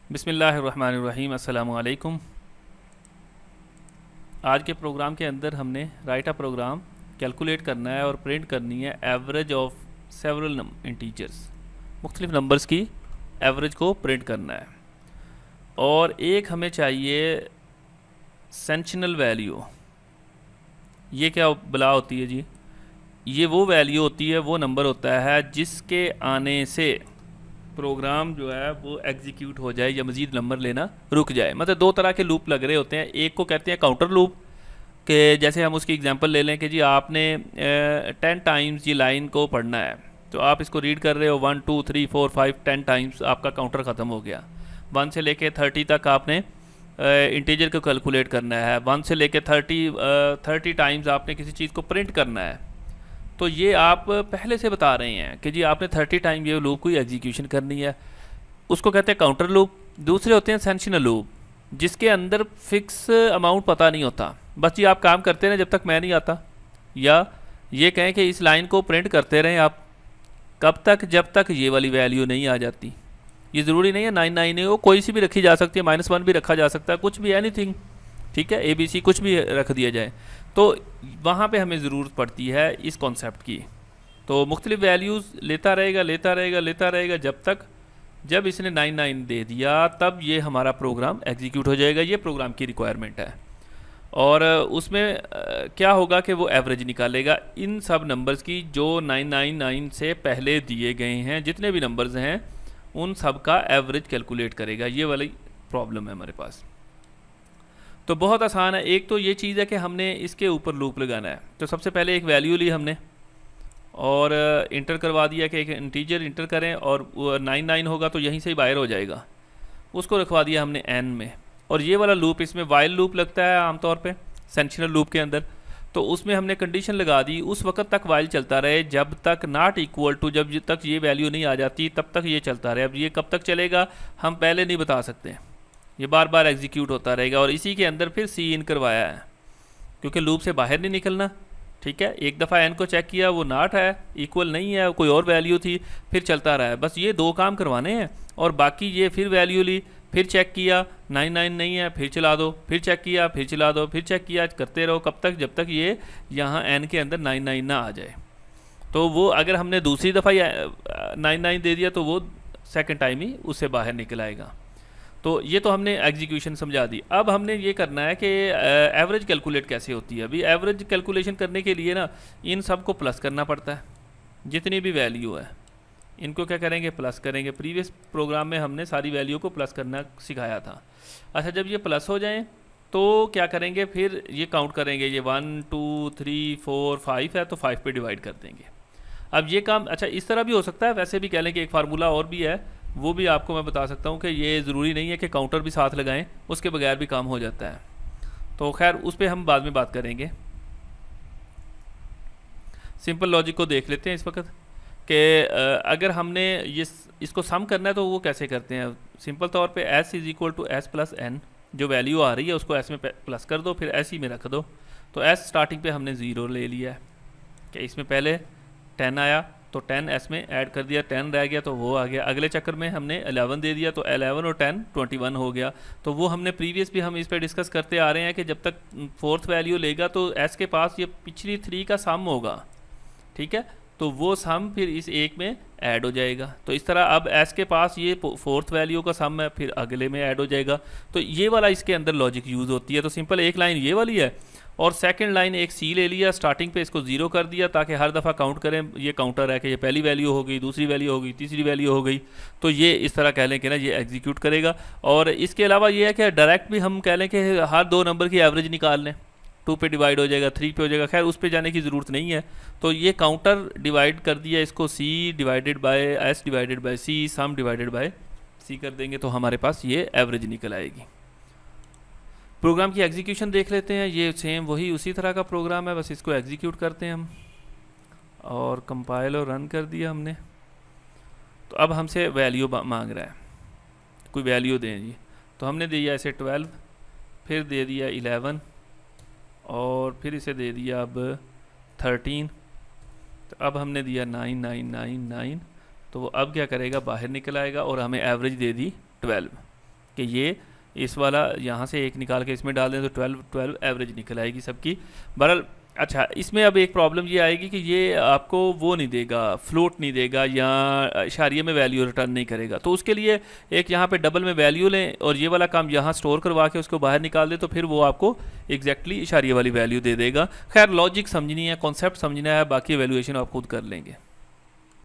बिस्मिल्लाहिर्रहमानिर्रहीम। अस्सलामु अलैकुम। आज के प्रोग्राम के अंदर हमने राइट अ प्रोग्राम कैलकुलेट करना है और प्रिंट करनी है एवरेज ऑफ सेवरल इंटीजर्स। मुख्तलिफ नंबर्स की एवरेज को प्रिंट करना है और एक हमें चाहिए सेंशनल वैल्यू। ये क्या बला होती है जी? ये वो वैल्यू होती है, वो नंबर होता है जिसके आने से प्रोग्राम जो है वो एग्जीक्यूट हो जाए या मज़ीद नंबर लेना रुक जाए। मतलब दो तरह के लूप लग रहे होते हैं। एक को कहते हैं काउंटर लूप, कि जैसे हम उसकी एग्जांपल ले लें कि जी आपने 10 टाइम्स ये लाइन को पढ़ना है, तो आप इसको रीड कर रहे हो 1 2 3 4 5 10 टाइम्स, आपका काउंटर ख़त्म हो गया। 1 से लेके 30 तक आपने इंटीजर को कैलकुलेट करना है। 1 से लेके 30 टाइम्स आपने किसी चीज़ को प्रिंट करना है। तो ये आप पहले से बता रहे हैं कि जी आपने 30 टाइम ये लूप को एग्जीक्यूशन करनी है। उसको कहते हैं काउंटर लूप। दूसरे होते हैं सेंशनल लूप, जिसके अंदर फिक्स अमाउंट पता नहीं होता, बस ये आप काम करते रहें जब तक मैं नहीं आता, या ये कहें कि इस लाइन को प्रिंट करते रहें आप कब तक, जब तक ये वाली वैल्यू नहीं आ जाती। ये ज़रूरी नहीं है 99 हो, कोई सी भी रखी जा सकती है, -1 भी रखा जा सकता है, कुछ भी, एनीथिंग, ठीक है, ABC कुछ भी रख दिया जाए। तो वहाँ पे हमें ज़रूरत पड़ती है इस कॉन्सेप्ट की। तो मुख्तलिफ वैल्यूज़ लेता रहेगा लेता रहेगा लेता रहेगा जब इसने 99 दे दिया तब ये हमारा प्रोग्राम एग्जीक्यूट हो जाएगा। ये प्रोग्राम की रिक्वायरमेंट है। और उसमें क्या होगा कि वो एवरेज निकालेगा इन सब नंबर्स की जो 999 से पहले दिए गए हैं। जितने भी नंबर्स हैं उन सब का एवरेज कैलकुलेट करेगा। ये वाली प्रॉब्लम है हमारे पास। तो बहुत आसान है। एक तो ये चीज़ है कि हमने इसके ऊपर लूप लगाना है। तो सबसे पहले एक वैल्यू ली हमने और इंटर करवा दिया कि एक इंटीजर इंटर करें, और 99 होगा तो यहीं से ही बाहर हो जाएगा। उसको रखवा दिया हमने n में। और ये वाला लूप, इसमें वाइल लूप लगता है आमतौर पे सेंशनल लूप के अंदर। तो उसमें हमने कंडीशन लगा दी, उस वक्त तक वाइल चलता रहे जब तक नॉट इक्वल टू, जब तक ये वैल्यू नहीं आ जाती तब तक ये चलता रहे। अब ये कब तक चलेगा हम पहले नहीं बता सकते, ये बार बार एग्जीक्यूट होता रहेगा। और इसी के अंदर फिर सी इन करवाया है, क्योंकि लूप से बाहर नहीं निकलना। ठीक है, एक दफ़ा n को चेक किया, वो नॉट है, इक्वल नहीं है, कोई और वैल्यू थी, फिर चलता रहा है। बस ये दो काम करवाने हैं। और बाकी ये फिर वैल्यू ली, फिर चेक किया 99 नहीं है, फिर चला दो, फिर चेक किया, फिर चला दो, फिर चेक किया, करते रहो कब तक, जब तक ये यहाँ n के अंदर 99 ना आ जाए। तो वो अगर हमने दूसरी दफ़ा 99 दे दिया तो वो सेकेंड टाइम ही उससे बाहर निकल आएगा। तो ये तो हमने एग्जीक्यूशन समझा दी। अब हमने ये करना है कि एवरेज कैलकुलेट कैसे होती है। अभी एवरेज कैलकुलेशन करने के लिए ना इन सब को प्लस करना पड़ता है। जितनी भी वैल्यू है इनको क्या करेंगे, प्लस करेंगे। प्रीवियस प्रोग्राम में हमने सारी वैल्यू को प्लस करना सिखाया था। अच्छा, जब ये प्लस हो जाएं तो क्या करेंगे, फिर ये काउंट करेंगे। ये 1 2 3 4 5 है तो 5 पे डिवाइड कर देंगे। अब ये काम, अच्छा इस तरह भी हो सकता है, वैसे भी कह लें कि एक फार्मूला और भी है, वो भी आपको मैं बता सकता हूँ कि ये ज़रूरी नहीं है कि काउंटर भी साथ लगाएं, उसके बगैर भी काम हो जाता है। तो खैर उस पर हम बाद में बात करेंगे। सिंपल लॉजिक को देख लेते हैं इस वक्त कि अगर हमने इसको सम करना है तो वो कैसे करते हैं। सिंपल तौर पे s is equal to s plus n, जो वैल्यू आ रही है उसको s में प्लस कर दो, फिर s ही में रख दो। तो s स्टार्टिंग पे हमने 0 ले लिया है कि इसमें पहले 10 आया तो 10 s में ऐड कर दिया, 10 रह गया तो वो आ गया। अगले चक्कर में हमने 11 दे दिया तो 11 और 10 21 हो गया। तो वो हमने प्रीवियस भी हम इस पर डिस्कस करते आ रहे हैं कि जब तक फोर्थ वैल्यू लेगा तो s के पास ये पिछली 3 का सम होगा। ठीक है, तो वो सम फिर इस एक में ऐड हो जाएगा। तो इस तरह अब s के पास ये फोर्थ वैल्यू का सम है, फिर अगले में ऐड हो जाएगा। तो ये वाला इसके अंदर लॉजिक यूज़ होती है। तो सिंपल एक लाइन ये वाली है और सेकंड लाइन एक सी ले लिया, स्टार्टिंग पे इसको 0 कर दिया ताकि हर दफ़ा काउंट करें। ये काउंटर है कि ये पहली वैल्यू हो गई, दूसरी वैल्यू हो गई, तीसरी वैल्यू हो गई। तो ये इस तरह कह लें कि ना ये एग्जीक्यूट करेगा। और इसके अलावा ये है कि डायरेक्ट भी हम कह लें कि हर दो नंबर की एवरेज निकाल लें, 2 पे डिवाइड हो जाएगा, 3 पे हो जाएगा। खैर उस पे जाने की ज़रूरत नहीं है। तो ये काउंटर डिवाइड कर दिया इसको, c divided by s divided by c, some divided by c कर देंगे तो हमारे पास ये एवरेज निकल आएगी। प्रोग्राम की एग्जीक्यूशन देख लेते हैं। ये सेम वही उसी तरह का प्रोग्राम है, बस इसको एग्जीक्यूट करते हैं हम। और कंपाइल और रन कर दिया हमने। तो अब हमसे वैल्यू मांग रहा है, कोई वैल्यू दें जी। तो हमने दिया इसे 12, फिर दे दिया 11 और फिर इसे दे दिया अब 13। तो अब हमने दिया 9999। तो वो अब क्या करेगा, बाहर निकल आएगा और हमें एवरेज दे दी 12। कि ये इस वाला यहाँ से एक निकाल के इसमें डाल दें तो 12 एवरेज निकल आएगी सबकी। बहरहाल अच्छा, इसमें अब एक प्रॉब्लम ये आएगी कि ये आपको वो नहीं देगा, फ्लोट नहीं देगा या इशारिये में वैल्यू रिटर्न नहीं करेगा। तो उसके लिए एक यहाँ पे डबल में वैल्यू लें और ये वाला काम यहाँ स्टोर करवा के उसको बाहर निकाल दें, तो फिर वो आपको एग्जैक्टली इशारिये वाली वैल्यू दे देगा। खैर लॉजिक समझनी है, कॉन्सेप्ट समझना है, बाकी वैल्यूएशन आप खुद कर लेंगे।